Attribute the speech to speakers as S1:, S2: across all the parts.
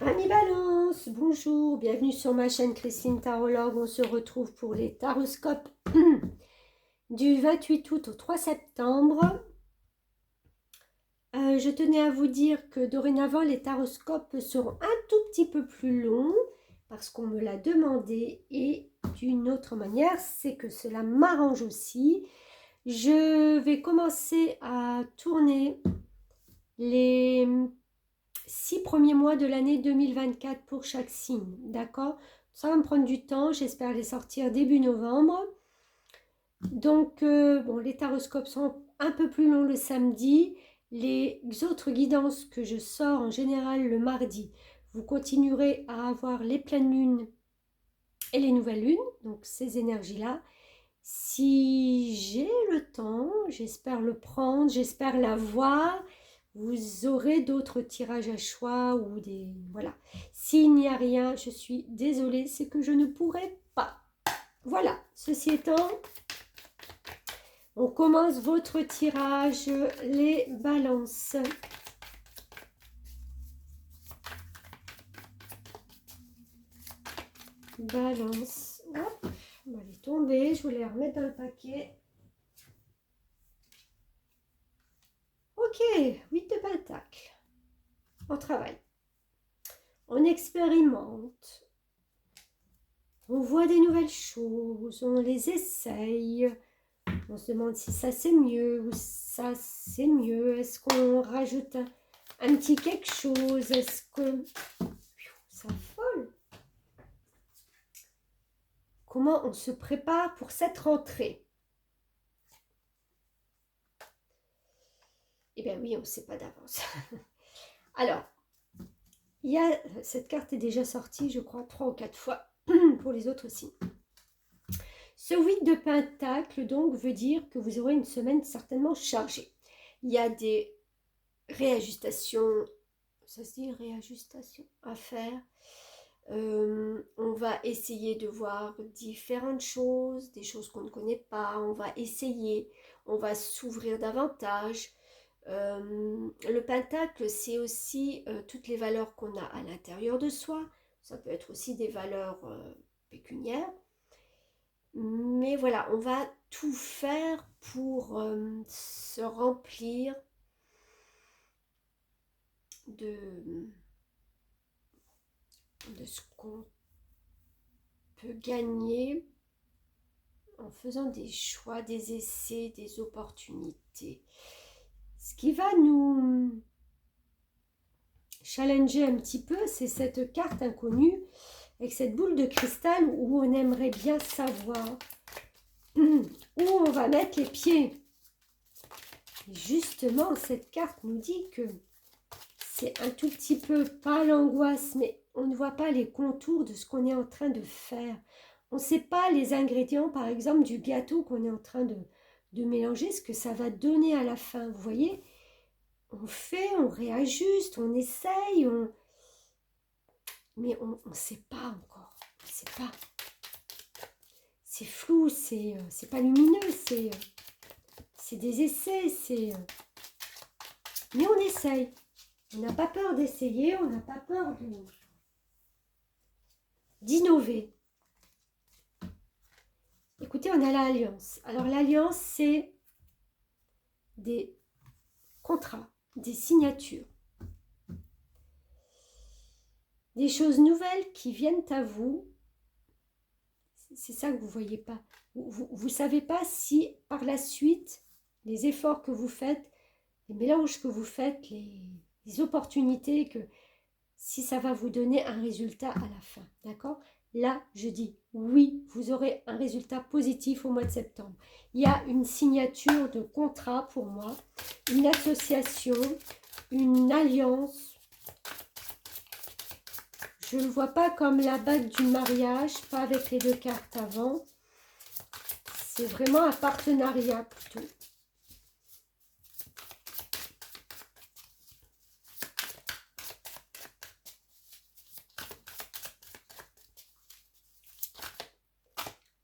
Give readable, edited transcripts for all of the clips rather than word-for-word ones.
S1: Amis Balance, bonjour, bienvenue sur ma chaîne Christine Tarologue. On se retrouve pour les taroscopes du 28 août au 3 septembre. Je tenais à vous dire que dorénavant les taroscopes seront un tout petit peu plus longs parce qu'on me l'a demandé, et d'une autre manière, c'est que cela m'arrange aussi. Je vais commencer à tourner les 6 premiers mois de l'année 2024 pour chaque signe, d'accord? Ça va me prendre du temps, j'espère les sortir début novembre. Donc, bon, les taroscopes sont un peu plus longs le samedi. Les autres guidances que je sors en général le mardi, vous continuerez à avoir les pleines lunes et les nouvelles lunes, donc ces énergies-là. Si j'ai le temps, j'espère le prendre, j'espère l'avoir. Vous aurez d'autres tirages à choix ou des... Voilà. S'il n'y a rien, je suis désolée, c'est que je ne pourrai pas. Voilà. Ceci étant, on commence votre tirage, les balances. Balance. Hop, on va les tomber, je vais les remettre dans le paquet. Ok, 8 de pentacles. On travaille. On expérimente. On voit des nouvelles choses, on les essaye. On se demande si ça c'est mieux ou ça c'est mieux. Est-ce qu'on rajoute un petit quelque chose? Est-ce que... Ça folle. Comment on se prépare pour cette rentrée? Eh bien oui, on ne sait pas d'avance. Alors, il y a, cette carte est déjà sortie, je crois, 3 ou 4 fois pour les autres signes. Ce 8 de pentacle, donc, veut dire que vous aurez une semaine certainement chargée. Il y a des réajustations, ça se dit réajustation à faire. On va essayer de voir différentes choses, des choses qu'on ne connaît pas. On va essayer, on va s'ouvrir davantage. Le pentacle, c'est aussi toutes les valeurs qu'on a à l'intérieur de soi. Ça peut être aussi des valeurs pécuniaires. Mais voilà, on va tout faire pour se remplir de ce qu'on peut gagner en faisant des choix, des essais, des opportunités. Ce qui va nous challenger un petit peu, c'est cette carte inconnue avec cette boule de cristal où on aimerait bien savoir où on va mettre les pieds. Et justement, cette carte nous dit que c'est un tout petit peu, pas l'angoisse, mais on ne voit pas les contours de ce qu'on est en train de faire. On ne sait pas les ingrédients, par exemple, du gâteau qu'on est en train de mélanger, ce que ça va donner à la fin. Vous voyez, on fait, on réajuste, on essaye, mais on ne sait pas encore. On ne sait pas. C'est flou, c'est pas lumineux, c'est des essais, mais on essaye. On n'a pas peur d'essayer, on n'a pas peur d'innover. Écoutez, on a l'alliance. Alors l'alliance, c'est des contrats, des signatures, des choses nouvelles qui viennent à vous. C'est ça que vous ne voyez pas. Vous ne savez pas si par la suite, les efforts que vous faites, les mélanges que vous faites, les opportunités, si ça va vous donner un résultat à la fin. D'accord? Là, je dis oui, vous aurez un résultat positif au mois de septembre. Il y a une signature de contrat pour moi, une association, une alliance. Je ne le vois pas comme la bague du mariage, pas avec les 2 cartes avant. C'est vraiment un partenariat plutôt.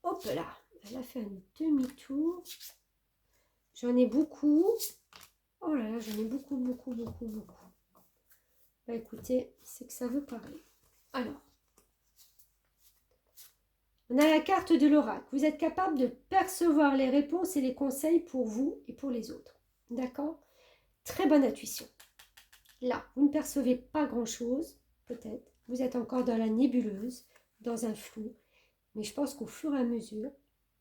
S1: Hop là, elle a fait un demi-tour. J'en ai beaucoup. Oh là là, j'en ai beaucoup. Bah écoutez, c'est que ça veut parler. Alors, on a la carte de l'oracle. Vous êtes capable de percevoir les réponses et les conseils pour vous et pour les autres. D'accord? Très bonne intuition. Là, vous ne percevez pas grand-chose, peut-être. Vous êtes encore dans la nébuleuse, dans un flou. Mais je pense qu'au fur et à mesure,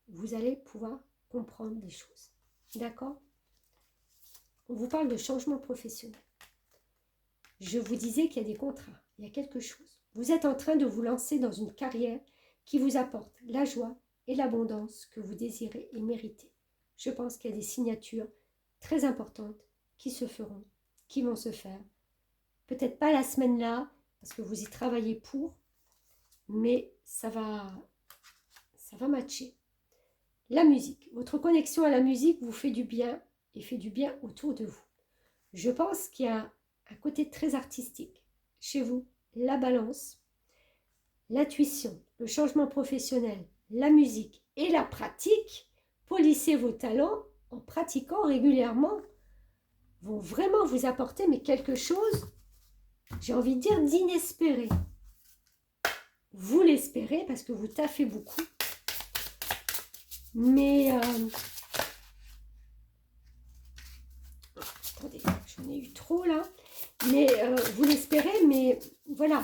S1: vous allez pouvoir comprendre des choses. D'accord? On vous parle de changement professionnel. Je vous disais qu'il y a des contrats, il y a quelque chose. Vous êtes en train de vous lancer dans une carrière qui vous apporte la joie et l'abondance que vous désirez et méritez. Je pense qu'il y a des signatures très importantes qui se feront, qui vont se faire. Peut-être pas la semaine là, parce que vous y travaillez pour, mais ça va matcher. La musique. Votre connexion à la musique vous fait du bien et fait du bien autour de vous. Je pense qu'il y a un côté très artistique chez vous, la balance, l'intuition, le changement professionnel, la musique et la pratique. Polissez vos talents en pratiquant régulièrement vont vraiment vous apporter mais quelque chose, j'ai envie de dire, d'inespéré. Vous l'espérez parce que vous taffez beaucoup. Mais, attendez, j'en ai eu trop là. Mais vous l'espérez, mais voilà.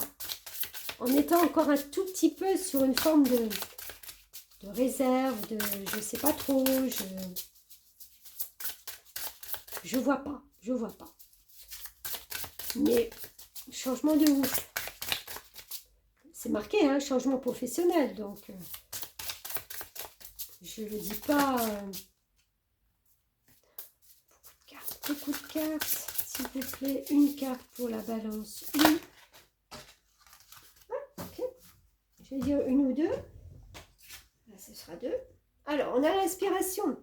S1: En étant encore un tout petit peu sur une forme de réserve, de je sais pas trop, je vois pas. Mais changement de ouf. C'est marqué, hein, changement professionnel, donc je le dis pas. Beaucoup de cartes, s'il vous plaît. Une carte pour la balance. Une. Ah, ok. Je vais dire une ou deux. Là, ce sera deux. Alors, on a l'inspiration.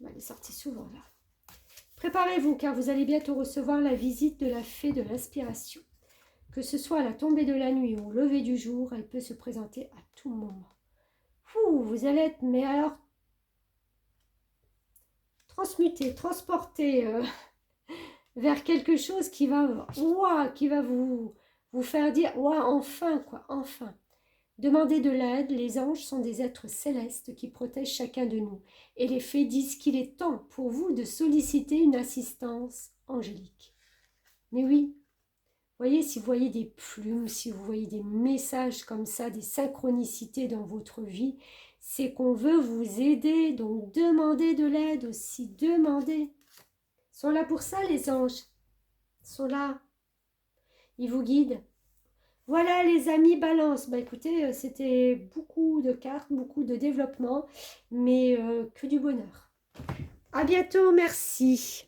S1: Elle est sortie souvent là. Préparez-vous car vous allez bientôt recevoir la visite de la fée de l'inspiration. Que ce soit à la tombée de la nuit ou au lever du jour, elle peut se présenter à tout moment. Vous allez être, mais alors, transmuté, transporté vers quelque chose qui va vous faire dire, enfin, quoi, enfin. Demandez de l'aide, les anges sont des êtres célestes qui protègent chacun de nous. Et les fées disent qu'il est temps pour vous de solliciter une assistance angélique. Mais oui, voyez, si vous voyez des plumes, si vous voyez des messages comme ça, des synchronicités dans votre vie, c'est qu'on veut vous aider. Donc demandez de l'aide aussi, demandez. Ils sont là pour ça, les anges. Ils sont là. Ils vous guident. Voilà les amis balance. Bah écoutez, c'était beaucoup de cartes, beaucoup de développement, mais que du bonheur. À bientôt, merci.